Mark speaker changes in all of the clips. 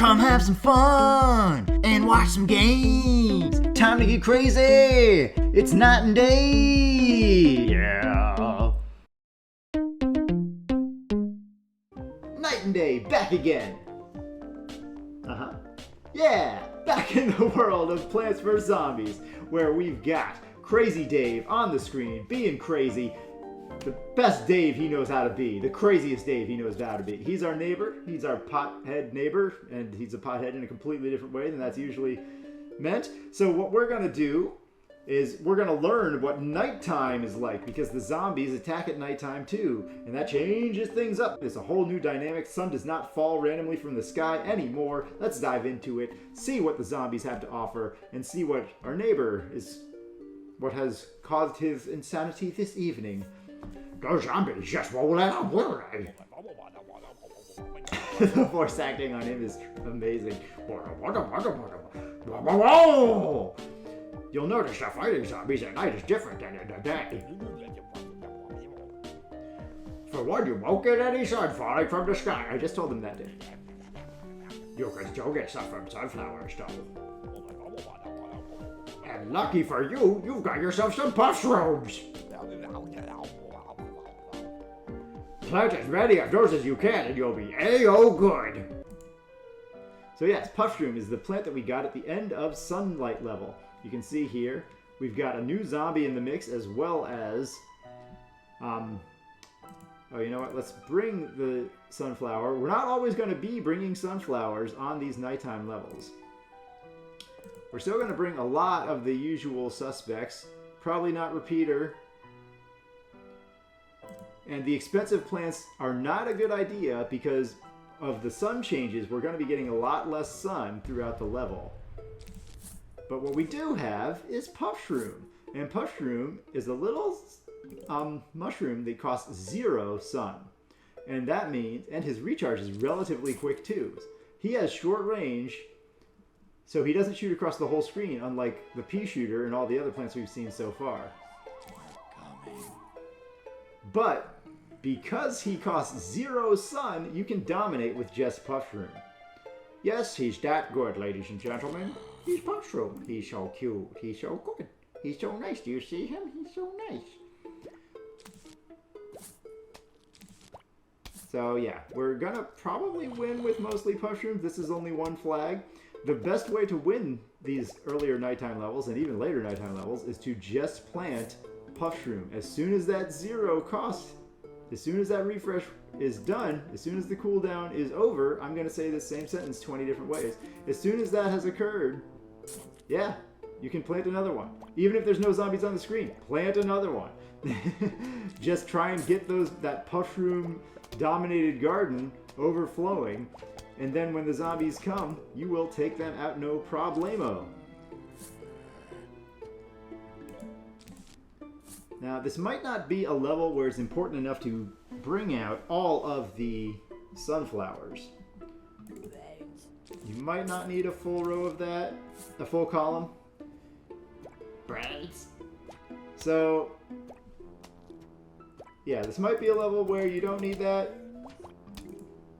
Speaker 1: Come have some fun and watch some games. Time to get crazy. It's night and day. Yeah. Night and day, back again. Yeah, back in the world of Plants vs. Zombies, where we've got Crazy Dave on the screen, being crazy. The best Dave he knows how to be. The craziest Dave he knows how to be. He's our neighbor. He's our pothead neighbor. And he's a pothead in a completely different way than that's usually meant. So what we're going to do is we're going to learn what nighttime is like. Because the zombies attack at nighttime too. And that changes things up. It's a whole new dynamic. Sun does not fall randomly from the sky anymore. Let's dive into it. See what the zombies have to offer. And see what our neighbor is... what has caused his insanity this evening.
Speaker 2: Those zombies just won't let up, will they?
Speaker 1: The voice acting on him is amazing.
Speaker 2: You'll notice the fighting zombies at night is different than in the day. For one, you won't get any sun falling from the sky.
Speaker 1: I just told him that, dude.
Speaker 2: You can still get stuff from sunflowers, though. And lucky for you, you've got yourself some puff shrooms. Plant as many of those as you can and you'll be A-O good.
Speaker 1: So yes, Puff Shroom is the plant that we got at the end of Sunlight level. You can see here, we've got a new zombie in the mix as well as... oh, you know what? Let's bring the sunflower. We're not always going to be bringing sunflowers on these nighttime levels. We're still going to bring a lot of the usual suspects. Probably not repeater. And the expensive plants are not a good idea because of the sun changes. We're going to be getting a lot less sun throughout the level. But what we do have is Puff Shroom. And Puff Shroom is a little mushroom that costs 0 sun. And that means, and his recharge is relatively quick too. He has short range, so he doesn't shoot across the whole screen, unlike the pea shooter and all the other plants we've seen so far. But because he costs 0 sun, you can dominate with just Puff Shroom.
Speaker 2: Yes, he's that good, ladies and gentlemen. He's Puff Shroom. He's so cute. He's so good. He's so nice. Do you see him? He's so nice.
Speaker 1: So yeah, we're gonna probably win with mostly Puff Shrooms. This is only one flag. The best way to win these earlier nighttime levels and even later nighttime levels is to just plant Puff Shroom. As soon as that 0 cost, as soon as that refresh is done, as soon as the cooldown is over, I'm going to say this same sentence 20 different ways. As soon as that has occurred, yeah, you can plant another one. Even if there's no zombies on the screen, plant another one. Just try and get that Puff Shroom dominated garden overflowing, and then when the zombies come, you will take them out no problemo. Now, this might not be a level where it's important enough to bring out all of the sunflowers. You might not need a full row of that, a full column.
Speaker 2: Brains.
Speaker 1: So, yeah, this might be a level where you don't need that.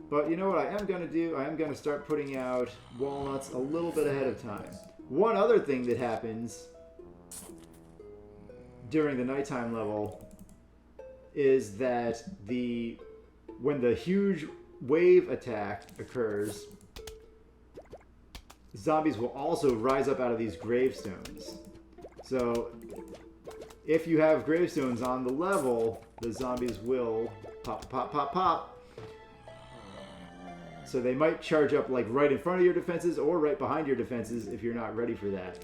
Speaker 1: But you know what I am going to do? I am going to start putting out walnuts a little bit ahead of time. One other thing that happens during the nighttime level is that when the huge wave attack occurs, zombies will also rise up out of these gravestones. So if you have gravestones on the level, the zombies will pop, pop, pop, pop. So they might charge up like right in front of your defenses or right behind your defenses if you're not ready for that.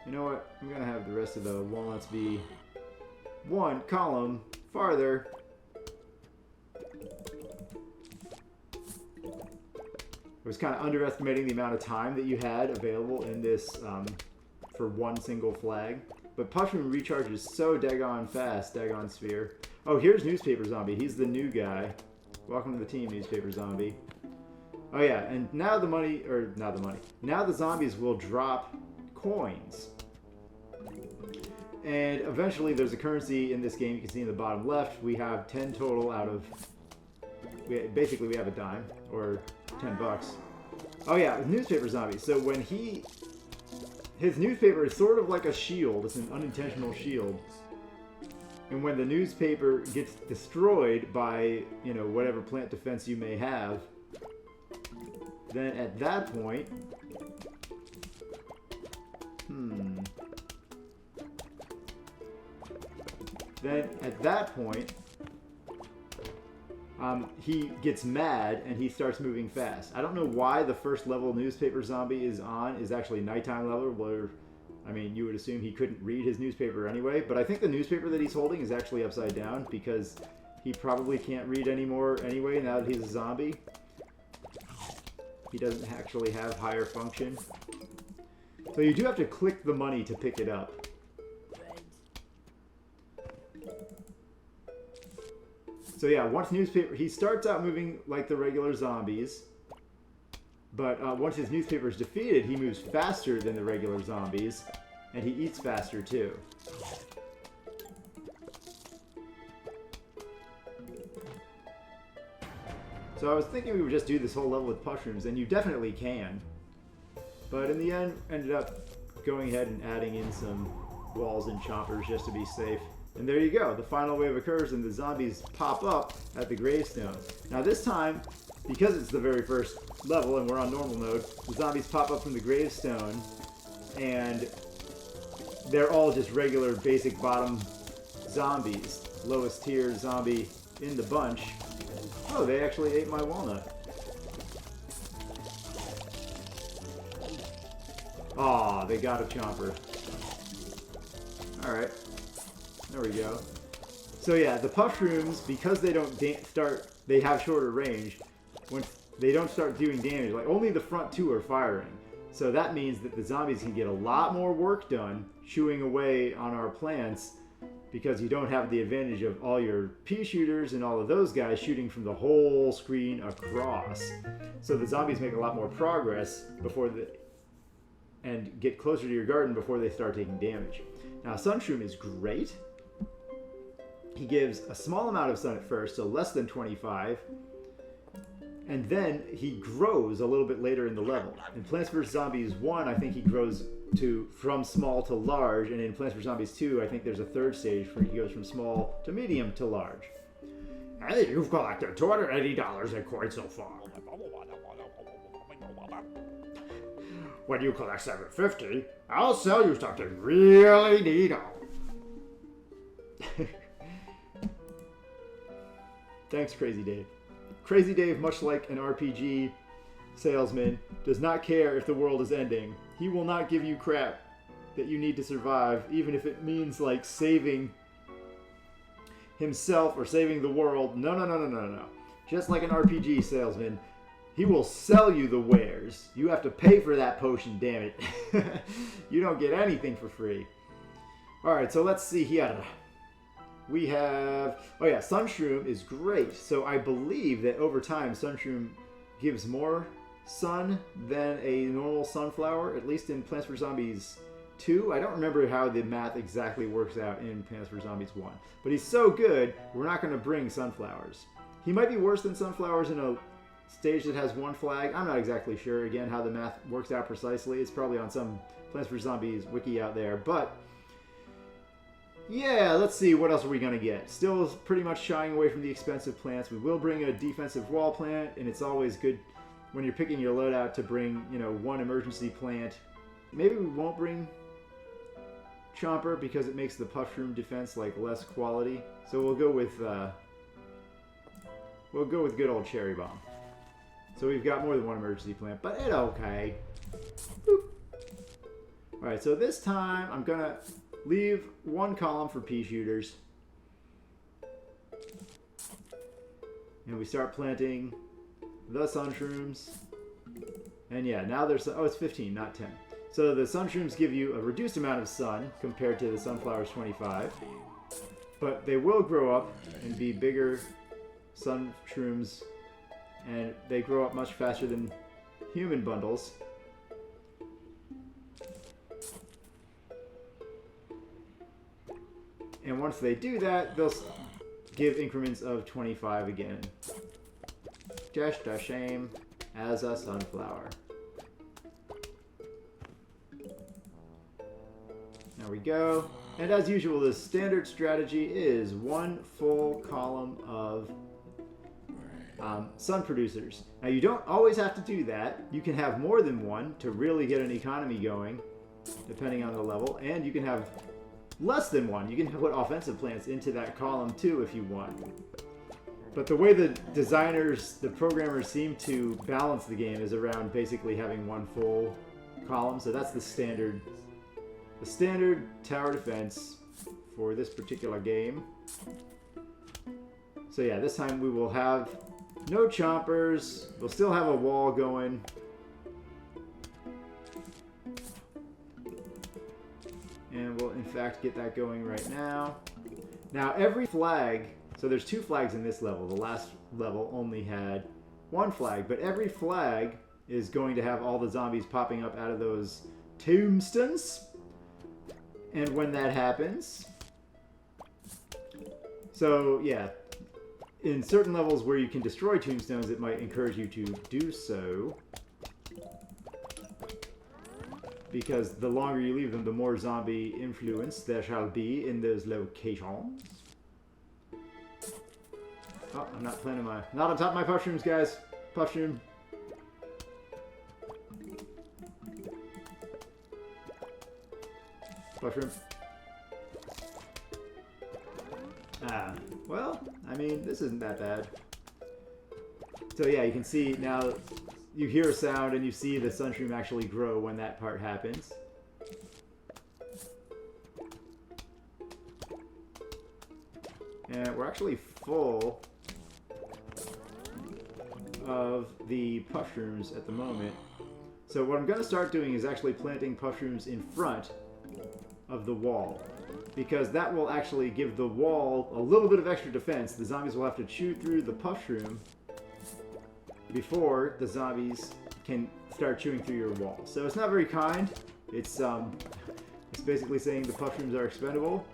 Speaker 1: You know what? I'm going to have the rest of the walnuts be one column farther. I was kind of underestimating the amount of time that you had available in this for one single flag. But Puff Shroom recharges so daggone fast, daggone sphere. Oh, here's Newspaper Zombie. He's the new guy. Welcome to the team, Newspaper Zombie. Oh yeah, and now the money, or not the money, now the zombies will drop coins. And eventually there's a currency in this game. You can see in the bottom left, we have 10 total out of Basically, we have a dime, or 10 bucks. Oh yeah, newspaper zombies. So when his newspaper is sort of like a shield. It's an unintentional shield. And when the newspaper gets destroyed by, you know, whatever plant defense you may have, then at that point... Then at that point, he gets mad and he starts moving fast. I don't know why the first level newspaper zombie is actually nighttime level, where, I mean, you would assume he couldn't read his newspaper anyway, but I think the newspaper that he's holding is actually upside down because he probably can't read anymore anyway now that he's a zombie. He doesn't actually have higher function. So you do have to click the money to pick it up. So yeah, once newspaper, he starts out moving like the regular zombies, but once his newspaper is defeated, he moves faster than the regular zombies, and he eats faster too. So I was thinking we would just do this whole level with mushrooms, and you definitely can. But in the end, ended up going ahead and adding in some walls and choppers just to be safe. And there you go, the final wave occurs and the zombies pop up at the gravestone. Now this time, because it's the very first level and we're on normal mode, the zombies pop up from the gravestone and they're all just regular basic bottom zombies. Lowest tier zombie in the bunch. Oh, they actually ate my walnut. Aw, they got a chomper. Alright. There we go. So yeah, the mushrooms, because they don't they have shorter range, when they don't start doing damage, like only the front two are firing. So that means that the zombies can get a lot more work done chewing away on our plants because you don't have the advantage of all your pea shooters and all of those guys shooting from the whole screen across. So the zombies make a lot more progress and get closer to your garden before they start taking damage. Now, Sun Shroom is great. He gives a small amount of sun at first, so less than 25, and then he grows a little bit later in the level. In Plants vs. Zombies 1, I think he grows from small to large, and in Plants vs. Zombies 2, I think there's a third stage where he goes from small to medium to large.
Speaker 2: Hey, you've collected $280 in coins so far. When you collect $750, I'll sell you something really neato.
Speaker 1: Thanks, Crazy Dave. Crazy Dave, much like an RPG salesman, does not care if the world is ending. He will not give you crap that you need to survive, even if it means like saving himself or saving the world. No. Just like an RPG salesman, he will sell you the wares. You have to pay for that potion, damn it. You don't get anything for free. Alright, so let's see here. We have... Oh yeah, Sun Shroom is great. So I believe that over time, Sun Shroom gives more sun than a normal sunflower, at least in Plants vs. Zombies 2. I don't remember how the math exactly works out in Plants vs. Zombies 1. But he's so good, we're not going to bring sunflowers. He might be worse than sunflowers in a stage that has one flag. I'm not exactly sure, again, how the math works out precisely. It's probably on some Plants vs. Zombies wiki out there. But yeah, let's see, what else are we going to get? Still pretty much shying away from the expensive plants. We will bring a defensive wall plant, and it's always good when you're picking your loadout to bring, you know, one emergency plant. Maybe we won't bring Chomper because it makes the mushroom defense like less quality. So we'll go with good old Cherry Bomb. So we've got more than one emergency plant, but it's okay. Boop. All right, so this time I'm gonna leave one column for pea shooters. And we start planting the Sun Shrooms. And yeah, now there's... Oh, it's 15, not 10. So the Sun Shrooms give you a reduced amount of sun compared to the Sunflower's 25. But they will grow up and be bigger Sun Shrooms. And they grow up much faster than human bundles. And once they do that, they'll give increments of 25 again. Just a shame as a sunflower. There we go. And as usual, the standard strategy is one full column of sun producers. Now you don't always have to do that. You can have more than one to really get an economy going, depending on the level. And you can have less than one. You can put offensive plants into that column too if you want. But the way the designers, the programmers seem to balance the game is around basically having one full column. So that's the standard tower defense for this particular game. So yeah, this time we will have no chompers. We'll still have a wall going. And we'll in fact get that going right now. Now every flag, so there's 2 flags in this level. The last level only had 1 flag, but every flag is going to have all the zombies popping up out of those tombstones. And when that happens, so yeah, in certain levels where you can destroy tombstones, it might encourage you to do so. Because the longer you leave them, the more zombie influence there shall be in those locations. Oh, I'm not planting not on top of my puff shrooms, guys. Puff shroom. Puff shroom. Well, I mean, this isn't that bad. So yeah, you can see now, you hear a sound and you see the sunshroom actually grow when that part happens. And we're actually full of the puff shrooms at the moment. So what I'm going to start doing is actually planting puff shrooms in front of the wall, because that will actually give the wall a little bit of extra defense. The zombies will have to chew through the puff shroom before the zombies can start chewing through your wall. So it's not very kind. It's basically saying the puff shrooms are expendable,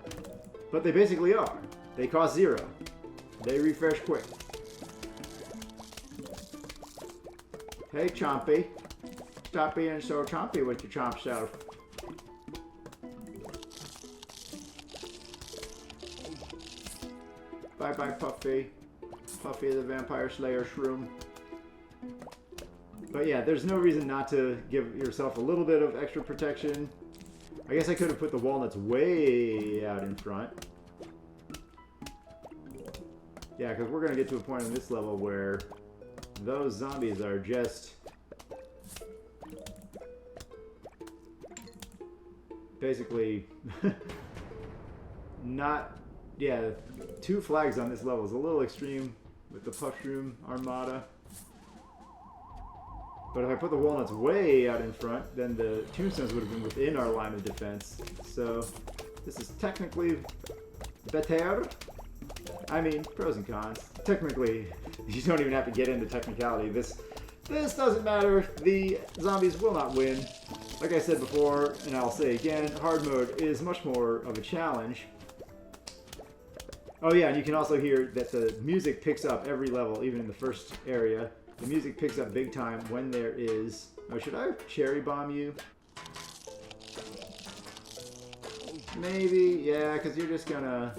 Speaker 1: but they basically are. They cost 0. They refresh quick. Hey, Chompy. Stop being so chompy with your chomp self. Bye-bye, Puffy. Puffy the Vampire Slayer Shroom. But yeah, there's no reason not to give yourself a little bit of extra protection. I guess I could have put the walnuts way out in front. Yeah, because we're going to get to a point in this level where those zombies are just basically not... Yeah, 2 flags on this level is a little extreme with the puff shroom armada. But if I put the walnuts way out in front, then the tombstones would have been within our line of defense. So this is technically better. I mean, pros and cons. Technically, you don't even have to get into technicality. This doesn't matter. The zombies will not win. Like I said before, and I'll say again, hard mode is much more of a challenge. Oh yeah, and you can also hear that the music picks up every level, even in the first area. The music picks up big time when there is... Oh, should I cherry bomb you? Maybe, yeah, because you're just gonna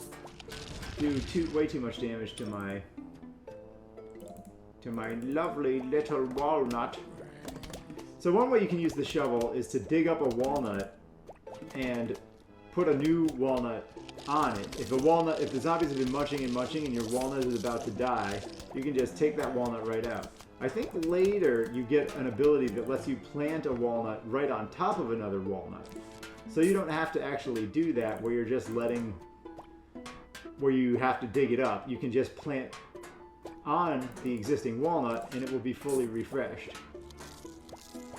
Speaker 1: do way too much damage to my lovely little walnut. So one way you can use the shovel is to dig up a walnut and put a new walnut on it. If the zombies have been munching and munching and your walnut is about to die, you can just take that walnut right out. I think later you get an ability that lets you plant a walnut right on top of another walnut. So you don't have to actually do that where you're just letting, where you have to dig it up. You can just plant on the existing walnut and it will be fully refreshed.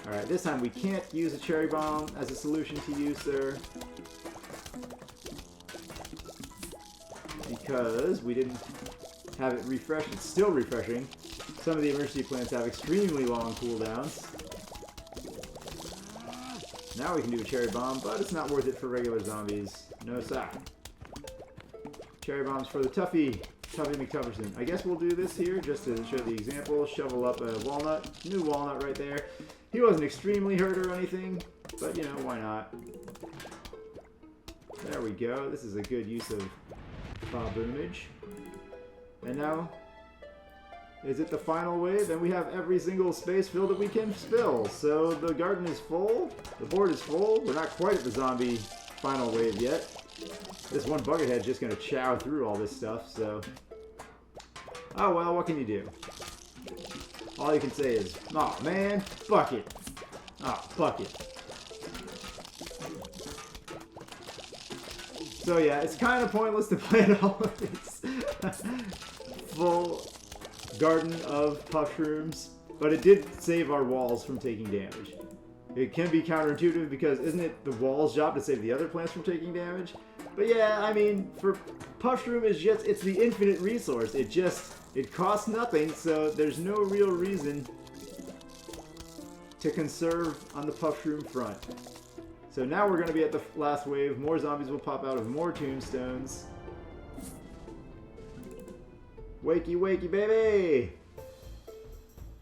Speaker 1: Alright, this time we can't use a cherry bomb as a solution to you, sir. Because we didn't have it refreshed. It's still refreshing. Some of the emergency plants have extremely long cooldowns. Now we can do a cherry bomb, but it's not worth it for regular zombies. No sir. Cherry bombs for the toughie Tuffy McTufferson. I guess we'll do this here just to show the example. Shovel up a walnut. New walnut right there. He wasn't extremely hurt or anything, but you know, why not? There we go. This is a good use of boomage. And now, is it the final wave? And we have every single space filled that we can fill. So the garden is full. The board is full. We're not quite at the zombie final wave yet. This one Buckethead's just going to chow through all this stuff, so... Oh, well, what can you do? All you can say is, "Aw, oh, man, bucket. Oh, bucket." So yeah, it's kind of pointless to plant all of this full garden of puff shrooms, but it did save our walls from taking damage. It can be counterintuitive because isn't it the wall's job to save the other plants from taking damage? But yeah, I mean, for puff shroom is just, it's the infinite resource. It costs nothing, so there's no real reason to conserve on the puff shroom front. So now we're going to be at the last wave. More zombies will pop out of more tombstones. Wakey, wakey, baby!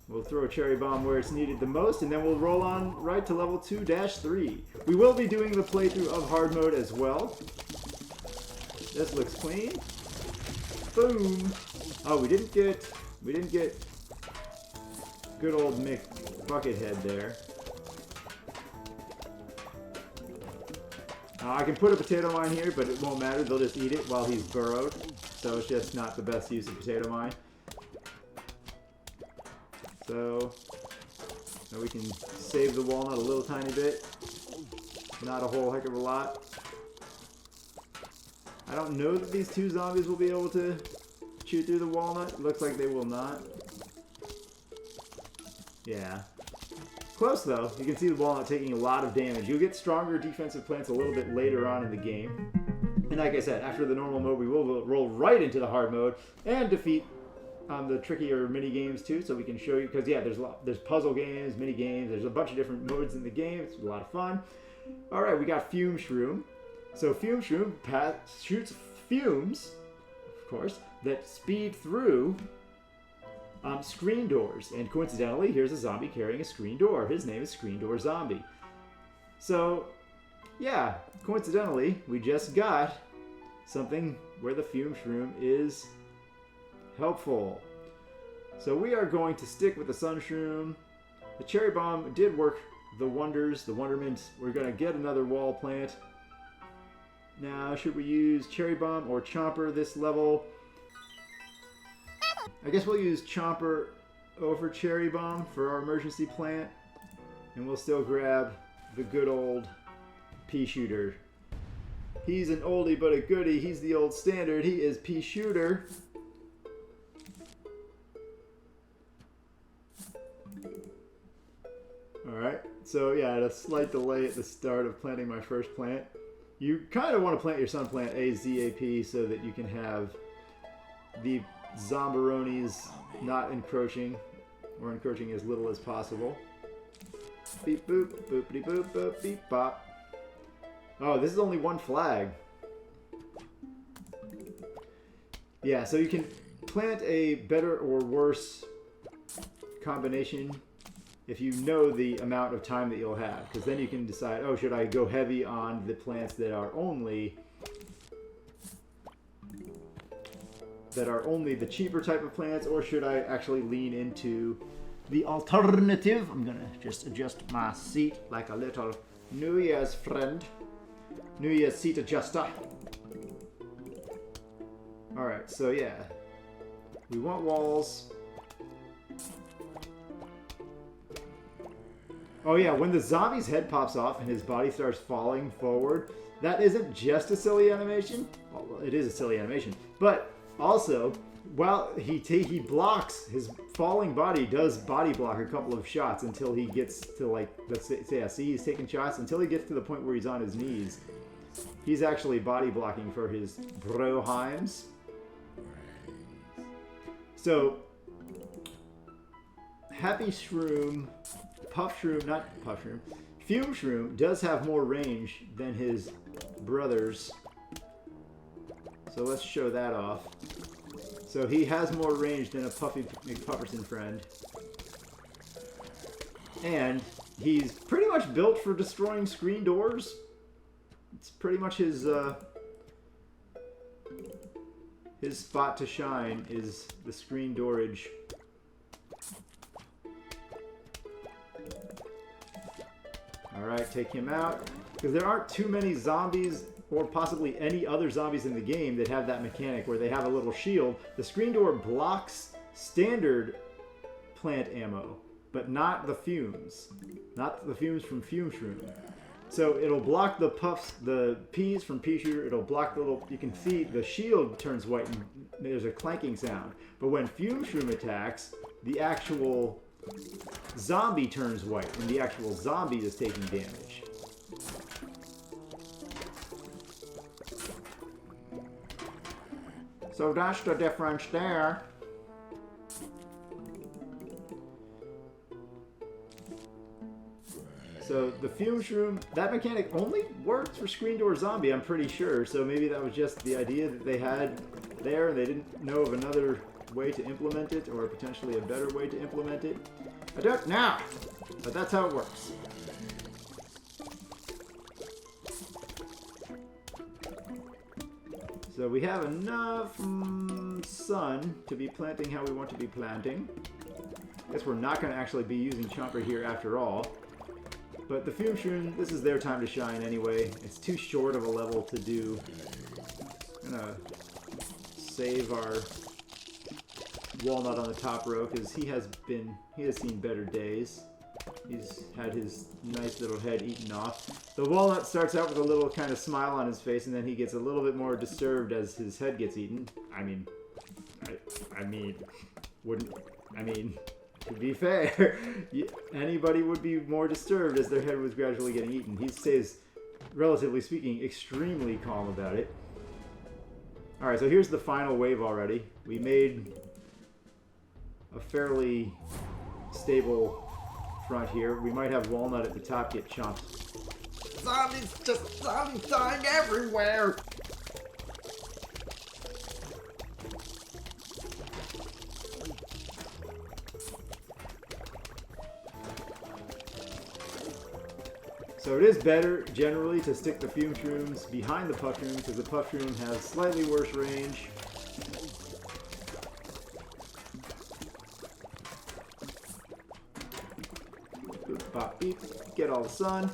Speaker 1: We'll throw a cherry bomb where it's needed the most, and then we'll roll on right to level 2-3. We will be doing the playthrough of hard mode as well. This looks clean. Boom! Oh, we didn't get good old Mick Buckethead there. I can put a potato mine here, but it won't matter. They'll just eat it while he's burrowed. So it's just not the best use of potato mine. So now we can save the walnut a little tiny bit. Not a whole heck of a lot. I don't know that these two zombies will be able to chew through the walnut. Looks like they will not. Yeah. Close though. You can see the walnut taking a lot of damage. You'll get stronger defensive plants a little bit later on in the game. And like I said, after the normal mode, we will roll right into the hard mode and defeat the trickier mini games too. So we can show you, because yeah, there's puzzle games, mini games. There's a bunch of different modes in the game. It's a lot of fun. All right, we got Fume Shroom. So Fume Shroom shoots fumes, of course, that speed through screen doors. And coincidentally, here's a zombie carrying a screen door. His name is Screen Door Zombie. So, yeah, coincidentally, we just got something where the Fume Shroom is helpful. So we are going to stick with the Sun Shroom. The Cherry Bomb did work the wonders, the wonderment. We're going to get another wall plant. Now, should we use Cherry Bomb or Chomper this level? I guess we'll use Chomper over Cherry Bomb for our emergency plant. And we'll still grab the good old Pea Shooter. He's an oldie but a goodie. He's the old standard. He is Pea Shooter. Alright, so yeah, I had a slight delay at the start of planting my first plant. You kind of want to plant your sun plant AZAP so that you can have the zombironis not encroaching, or encroaching as little as possible. Beep boop, boopity boop, boop, beep bop. Oh, this is only one flag. Yeah, so you can plant a better or worse combination if you know the amount of time that you'll have, because then you can decide, oh, should I go heavy on the plants that are only the cheaper type of plants, or should I actually lean into the alternative? I'm gonna just adjust my seat like a little New Year's friend. New Year's seat adjuster. Alright, so yeah. We want walls. Oh yeah, when the zombie's head pops off and his body starts falling forward, that isn't just a silly animation. Well, it is a silly animation, but also, while he blocks, his falling body does body block a couple of shots until he gets to, like, let's say, yeah, see, he's taking shots until he gets to the point where he's on his knees. He's actually body blocking for his broheims. So, Happy Shroom, Puff Shroom, not Puff Shroom, Fume Shroom does have more range than his brothers. So let's show that off. So he has more range than a Puffy McPufferson friend. And he's pretty much built for destroying screen doors. It's pretty much his spot to shine is the screen doorage. Alright, take him out. Because there aren't too many zombies, or possibly any other zombies in the game that have that mechanic where they have a little shield. The screen door blocks standard plant ammo, but not the fumes. Not the fumes from Fume Shroom. So it'll block the puffs, the peas from pea shooter, it'll block the little, you can see the shield turns white and there's a clanking sound. But when Fume Shroom attacks, the actual zombie turns white and the actual zombie is taking damage. So that's the difference there. So the Fume Shroom, that mechanic only works for screen door zombie, I'm pretty sure. So maybe that was just the idea that they had there and they didn't know of another way to implement it, or potentially a better way to implement it. I don't know, but that's how it works. So we have enough sun to be planting how we want to be planting. Guess we're not going to actually be using Chomper here after all. But the Fume Shroom, this is their time to shine anyway. It's too short of a level to do. I'm gonna save our walnut on the top row because he has seen better days. He's had his nice little head eaten off. The walnut starts out with a little kind of smile on his face, and then he gets a little bit more disturbed as his head gets eaten. To be fair, anybody would be more disturbed as their head was gradually getting eaten. He stays, relatively speaking, extremely calm about it. Alright, so here's the final wave already. We made a fairly stable front here. We might have Walnut at the top get chomped.
Speaker 2: Zombies dying everywhere!
Speaker 1: So it is better, generally, to stick the Fume Shrooms behind the Puff Shroom, because the Puff Shroom has slightly worse range. Boop, pop, beep, get all the sun,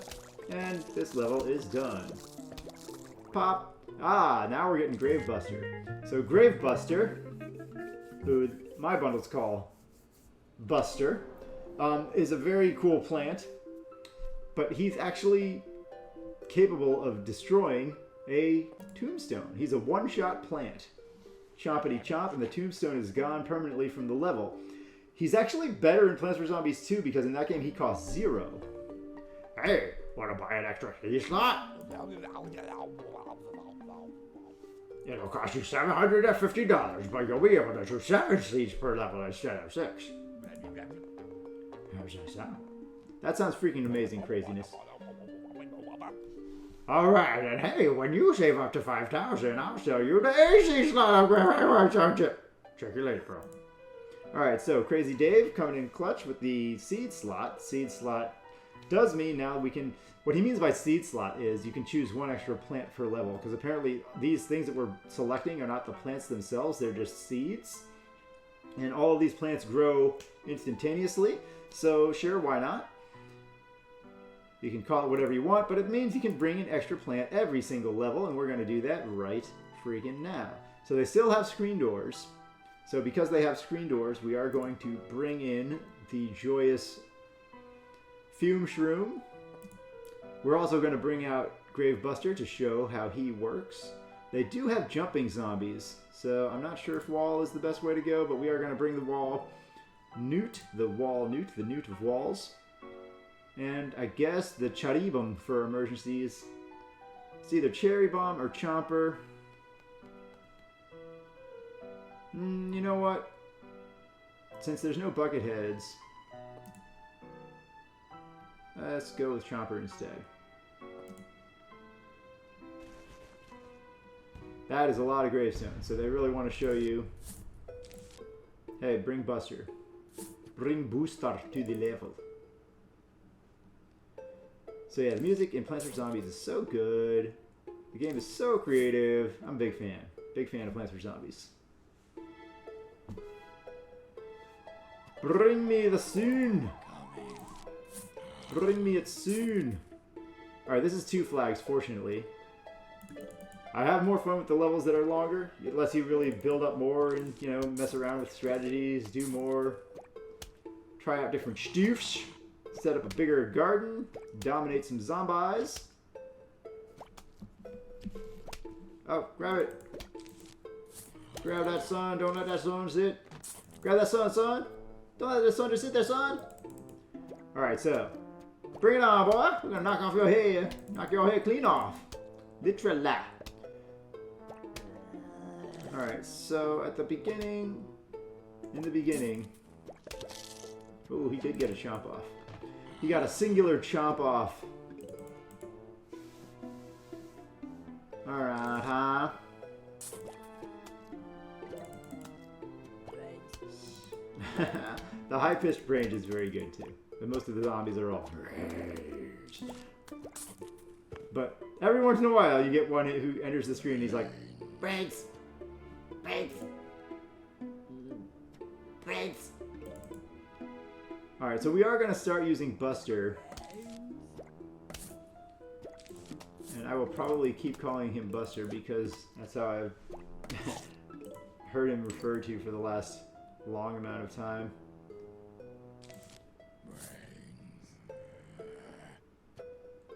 Speaker 1: and this level is done. Pop. Ah, now we're getting Gravebuster. So Gravebuster, who my bundles call Buster, is a very cool plant. But he's actually capable of destroying a tombstone. He's a one-shot plant. Chompity chomp, and the tombstone is gone permanently from the level. He's actually better in Plants vs. Zombies 2 because in that game he costs 0.
Speaker 2: Hey, wanna buy an extra key slot? It'll cost you $750, but you'll be able to do 7 seeds per level instead of 6. How's that sound?
Speaker 1: That sounds freaking amazing, craziness.
Speaker 2: Alright, and hey, when you save up to 5,000, I'll sell you the AC slot upgrade. Check you later, bro.
Speaker 1: Alright, so Crazy Dave coming in clutch with the seed slot. Seed slot does mean now we can... What he means by seed slot is you can choose one extra plant per level, because apparently these things that we're selecting are not the plants themselves, they're just seeds. And all of these plants grow instantaneously, so sure, why not? You can call it whatever you want, but it means you can bring an extra plant every single level, and we're going to do that right freaking now. So they still have screen doors. So because they have screen doors, we are going to bring in the joyous Fume Shroom. We're also going to bring out Gravebuster to show how he works. They do have jumping zombies, so I'm not sure if wall is the best way to go, but we are going to bring the wall newt, the newt of walls. And I guess the Charibum for emergencies. It's either Cherry Bomb or Chomper. You know what? Since there's no Bucketheads, let's go with Chomper instead. That is a lot of gravestones, so they really want to show you Hey, bring Buster. Bring Booster to the level. So yeah, the music in Plants vs. Zombies is so good. The game is so creative. I'm a big fan. Big fan of Plants vs. Zombies. Bring me the soon. Bring me it soon. Alright, this is 2 flags, fortunately. I have more fun with the levels that are longer. It lets you really build up more and, you know, mess around with strategies, do more. Try out different stuffs. Set up a bigger garden. Dominate some zombies. Oh, grab it. Grab that son. Don't let that son sit. Grab that son. Don't let that son just sit there, son. Alright, so. Bring it on, boy. We're gonna knock off your head. Knock your head clean off. Literally. Alright, so at the beginning. In the beginning. Ooh, he did get a chomp off. He got a singular chomp off. Alright, huh? The high-pitched range is very good too. But most of the zombies are all raged. But every once in a while you get one who enters the screen and he's like, Briggs! Briggs! Briggs! Alright, so we are going to start using Buster. And I will probably keep calling him Buster because that's how I've heard him referred to for the last long amount of time.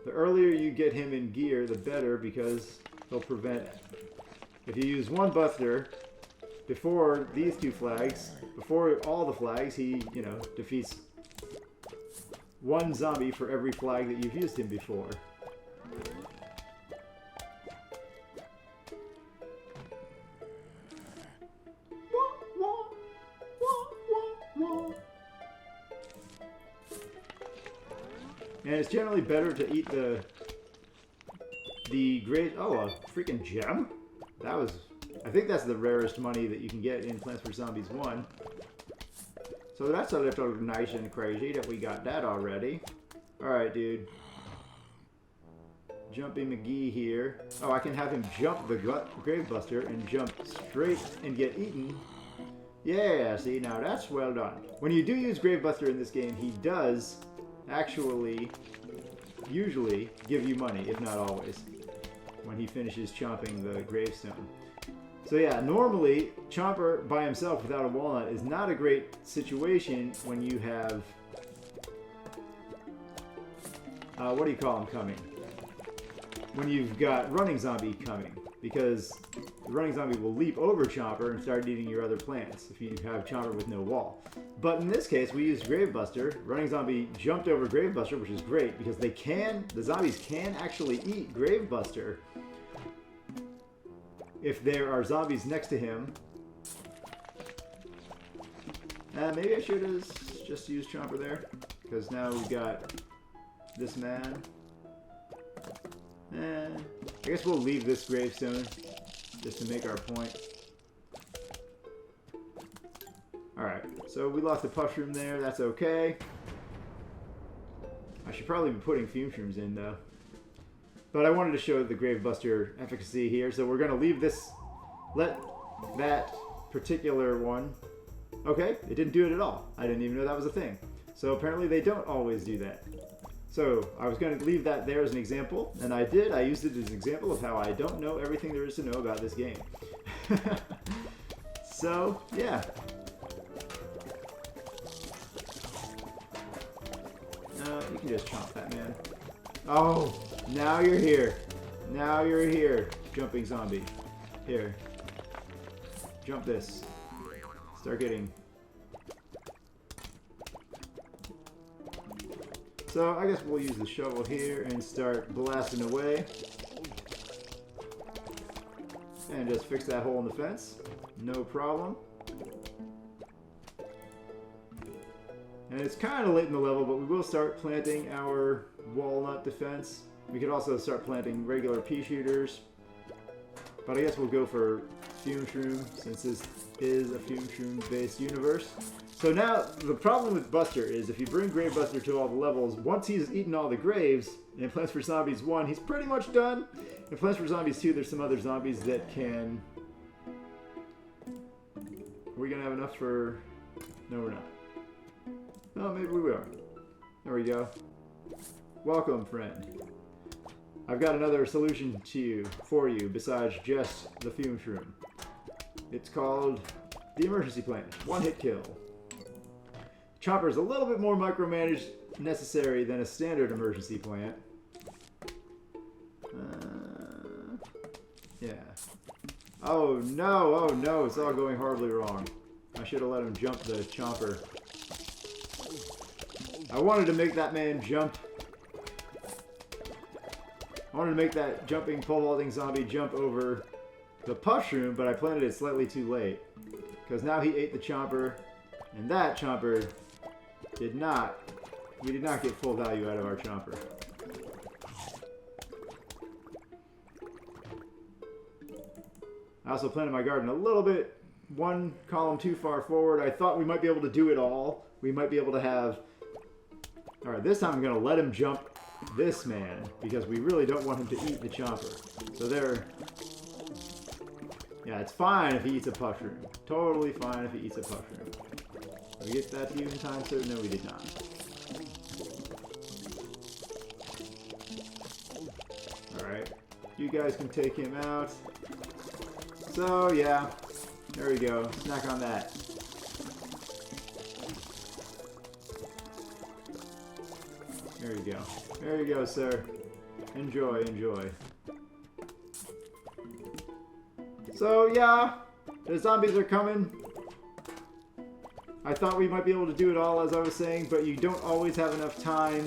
Speaker 1: The earlier you get him in gear, the better, because he'll prevent... If you use one Buster before these 2 flags, before all the flags, he, you know, defeats 1 zombie for every flag that you've used him before. And it's generally better to eat the great... Oh, a freaking gem? That was... I think that's the rarest money that you can get in Plants vs. Zombies 1. So that's a little nice and crazy that we got that already. Alright, dude. Jumpy McGee here. Oh, I can have him jump the Gravebuster and jump straight and get eaten. Yeah, see, now that's well done. When you do use Gravebuster in this game, he does actually usually give you money, if not always, when he finishes chomping the gravestone. So yeah, normally Chomper by himself without a walnut is not a great situation when you have what do you call him coming? When you've got running zombie coming, because the running zombie will leap over Chomper and start eating your other plants if you have Chomper with no wall. But in this case, we used Gravebuster. Running zombie jumped over Gravebuster, which is great because the zombies can actually eat Gravebuster if there are zombies next to him. Maybe I should have just used Chomper there, because now we've got this man. I guess we'll leave this gravestone just to make our point. Alright, so we lost the puff shroom there, that's okay. I should probably be putting fume shrooms in though. But I wanted to show the Gravebuster efficacy here, so we're going to leave this, let that particular one... Okay, it didn't do it at all. I didn't even know that was a thing. So apparently they don't always do that. So I was going to leave that there as an example, and I did. I used it as an example of how I don't know everything there is to know about this game. So, yeah. You can just chomp that, man. Oh, now you're here. Now you're here, jumping zombie. Here. Jump this. Start getting... So I guess we'll use the shovel here and start blasting away. And just fix that hole in the fence. No problem. And it's kind of late in the level, but we will start planting our walnut defense. We could also start planting regular pea shooters But I guess we'll go for Fume Shroom, since this is a Fume Shroom-based universe. So now, the problem with Buster is if you bring Grave Buster to all the levels, once he's eaten all the graves, in Plants vs. Zombies 1, he's pretty much done. In Plants vs. Zombies 2, there's some other zombies that can... Are we going to have enough for... No, we're not. Oh, maybe we are. There we go. Welcome, friend. I've got another solution for you besides just the Fume Shroom. It's called the Emergency Plant. One-hit kill. Chopper is a little bit more micromanaged necessary than a standard emergency plant. Yeah. Oh no, it's all going horribly wrong. I should have let him jump the chomper. I wanted to make that man jump. I wanted to make that jumping pole vaulting zombie jump over the puff shroom, but I planted it slightly too late. Because now he ate the chomper, and that chomper we did not get full value out of our chomper. I also planted my garden a little bit, one column too far forward. I thought we might be able to do it all. We might be able to have... Alright, this time I'm going to let him jump this man, because we really don't want him to eat the chomper. So there... Yeah, it's fine if he eats a puff shroom. Totally fine if he eats a puff shroom. Did we get that to you in time, sir? No, we did not. Alright. You guys can take him out. So, yeah. There we go. Snack on that. There you go. There you go, sir. Enjoy, enjoy. So, yeah. The zombies are coming. I thought we might be able to do it all, as I was saying, but you don't always have enough time.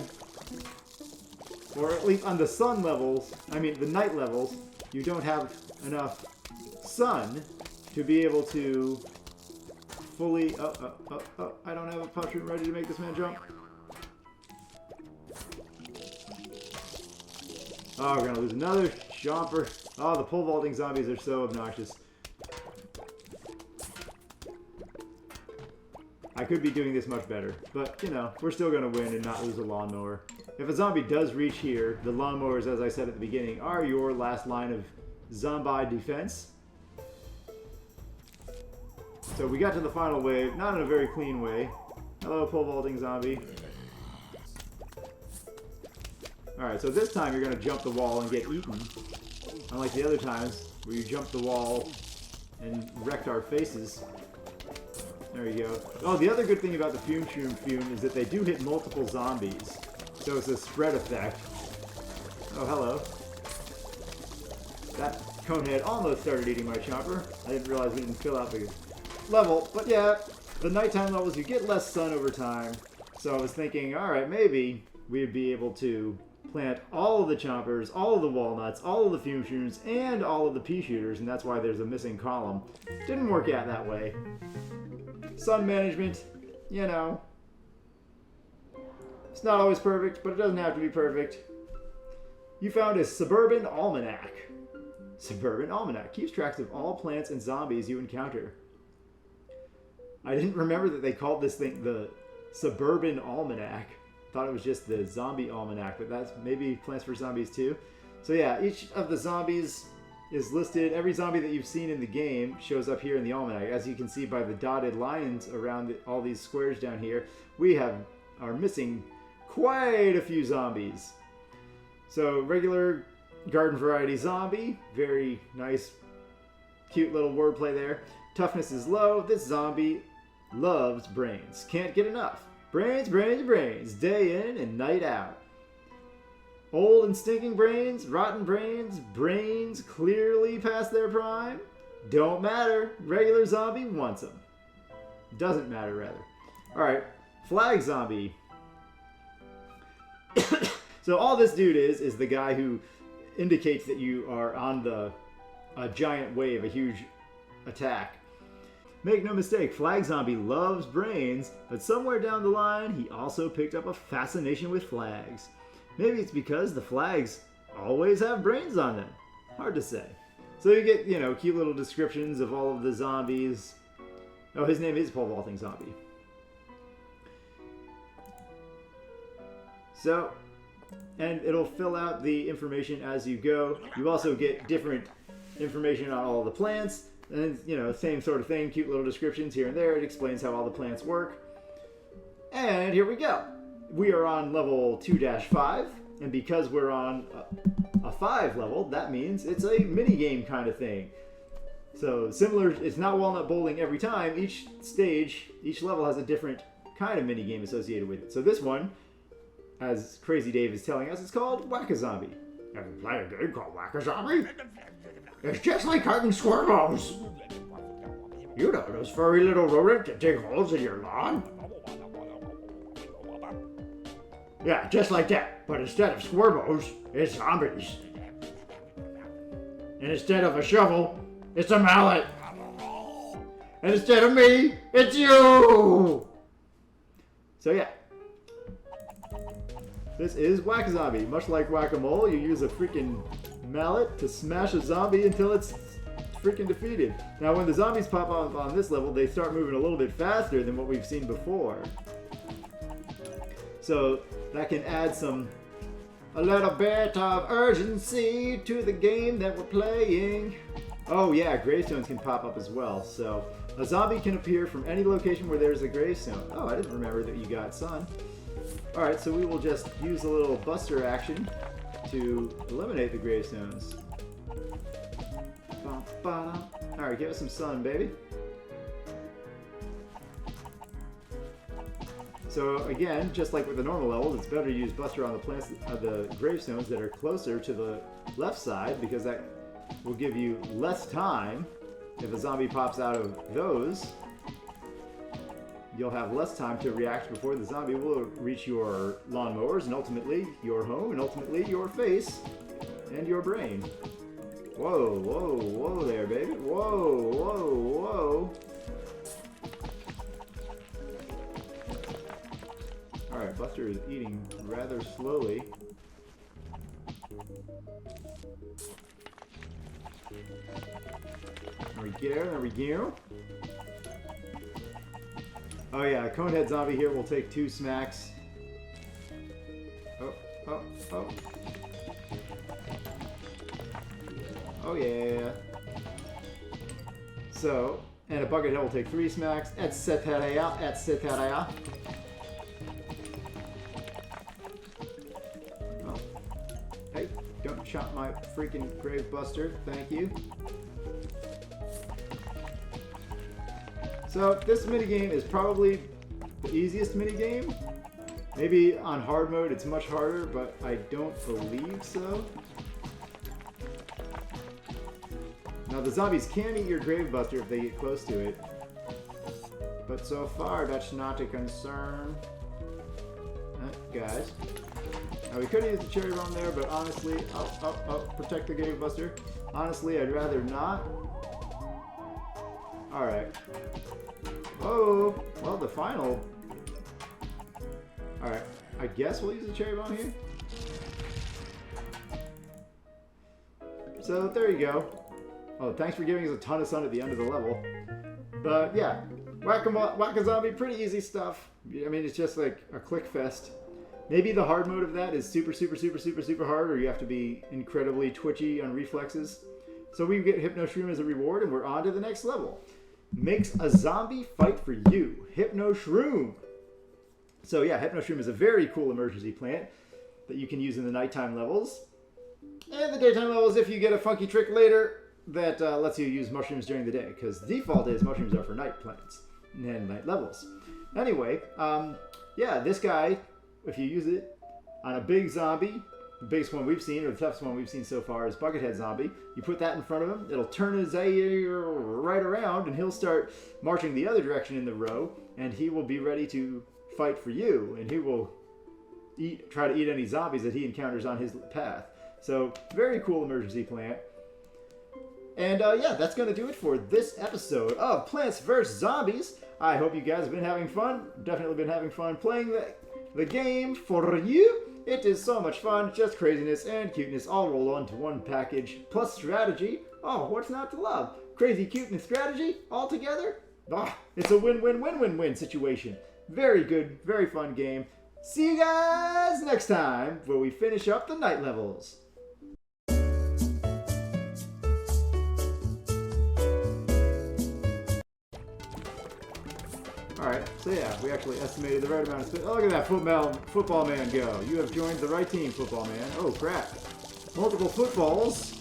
Speaker 1: Or at least on the sun levels, I mean the night levels, you don't have enough sun to be able to fully... I don't have a puff shroom ready to make this man jump. Oh, we're gonna lose another jumper. Oh, the pole vaulting zombies are so obnoxious. I could be doing this much better, but, you know, we're still going to win and not lose a lawnmower. If a zombie does reach here, the lawnmowers, as I said at the beginning, are your last line of zombie defense. So we got to the final wave, not in a very clean way. Hello, pole vaulting zombie. Alright, so this time you're going to jump the wall and get eaten. Unlike the other times, where you jumped the wall and wrecked our faces. There you go. Oh, the other good thing about the Fume Shroom is that they do hit multiple zombies. So it's a spread effect. Oh, hello. That conehead almost started eating my chopper. I didn't realize we didn't fill out the level. But yeah, the nighttime levels, you get less sun over time. So I was thinking, alright, maybe we'd be able to plant all of the choppers, all of the walnuts, all of the fume shrooms, and all of the pea shooters, and that's why there's a missing column. Didn't work out that way. Sun management, you know, it's not always perfect, but it doesn't have to be perfect. You found a Suburban Almanac. Suburban Almanac keeps tracks of all plants and zombies you encounter. I didn't remember that they called this thing the Suburban Almanac. Thought it was just the Zombie Almanac, but that's maybe Plants vs. Zombies too. So yeah, each of the zombies is listed. Every zombie that you've seen in the game shows up here in the almanac. As you can see by the dotted lines around all these squares down here, we are missing quite a few zombies. So regular garden variety zombie, very nice, cute little wordplay there. Toughness is low. This zombie loves brains. Can't get enough. Brains, brains, brains, day in and night out. Old and stinking brains, rotten brains, brains clearly past their prime. Don't matter, regular zombie wants them. Doesn't matter, rather. Alright, flag zombie. So all this dude is the guy who indicates that you are on a giant wave, a huge attack. Make no mistake, Flag Zombie loves brains, but somewhere down the line, he also picked up a fascination with flags. Maybe it's because the flags always have brains on them. Hard to say. So you get, you know, cute little descriptions of all of the zombies. Oh, his name is Pole Vaulting Zombie. So, and it'll fill out the information as you go. You also get different information on all the plants. And, you know, same sort of thing, cute little descriptions here and there. It explains how all the plants work. And here we go. We are on level 2-5. And because we're on a 5 level, that means it's a mini-game kind of thing. So similar, it's not walnut bowling every time. Each stage, each level has a different kind of mini-game associated with it. So this one, as Crazy Dave is telling us, it's called Whack-A-Zombie.
Speaker 2: Ever play a game called Whack-A-Zombie? It's just like hunting squirrels. You know those furry little rodents that dig holes in your lawn? Yeah, just like that. But instead of squirrels, it's zombies. And instead of a shovel, it's a mallet. And instead of me, it's you!
Speaker 1: So yeah. This is Whack-A-Zombie. Much like Whack-A-Mole, you use a freaking mallet to smash a zombie until it's freaking defeated. Now when the zombies pop up on this level, they start moving a little bit faster than what we've seen before. So that can add a little bit of urgency to the game that we're playing. Oh yeah, gravestones can pop up as well. So a zombie can appear from any location where there's a gravestone. Oh, I didn't remember that you got sun. Alright, so we will just use a little buster action to eliminate the gravestones. Alright, give us some sun, baby. So again, just like with the normal levels, it's better to use buster on the plants, the gravestones that are closer to the left side, because that will give you less time. If a zombie pops out of those, you'll have less time to react before the zombie will reach your lawnmowers, and ultimately your home, and ultimately your face and your brain. Whoa, whoa, whoa there, baby. Whoa, whoa, whoa. Alright, Buster is eating rather slowly. There we go, there we go. Oh yeah, Conehead Zombie here will take 2 smacks. Oh, oh, oh. Oh yeah. So, and a Buckethead will take 3 smacks, etc., etc. Oh. Hey, don't chop my freaking grave buster, thank you. So this minigame is probably the easiest minigame. Maybe on hard mode it's much harder, but I don't believe so. Now the zombies can eat your grave buster if they get close to it. But so far that's not a concern. Guys. Now we could use the cherry bomb there, but honestly, protect the grave buster. Honestly, I'd rather not. Alright. Oh, well, the final. Alright, I guess we'll use the cherry bomb here. So, there you go. Oh, thanks for giving us a ton of sun at the end of the level. But, yeah. Whack-A-Zombie, pretty easy stuff. I mean, it's just like a click fest. Maybe the hard mode of that is super hard, or you have to be incredibly twitchy on reflexes. So we get Hypno Shroom as a reward, and we're on to the next level. Makes a zombie fight for you. Hypno Shroom. So yeah, Hypno Shroom is a very cool emergency plant that you can use in the nighttime levels. And the daytime levels if you get a funky trick later that lets you use mushrooms during the day. Because the default is mushrooms are for night plants and night levels. Anyway, yeah, this guy, if you use it on a big zombie, the biggest one we've seen, or the toughest one we've seen so far, is Buckethead Zombie. You put that in front of him, it'll turn his ear right around, and he'll start marching the other direction in the row, and he will be ready to fight for you, and he will try to eat any zombies that he encounters on his path. So, very cool emergency plant. And yeah, that's going to do it for this episode of Plants vs. Zombies. I hope you guys have been having fun. Definitely been having fun playing the game for you. It is so much fun, just craziness and cuteness all rolled onto one package, plus strategy, Oh, what's not to love? Crazy cuteness strategy all together? Ah, it's a win-win-win-win-win situation. Very good, very fun game. See you guys next time where we finish up the night levels. Alright, so yeah, we actually estimated the right amount of space. Oh, look at that football man go. You have joined the right team, football man. Oh, crap. Multiple footballs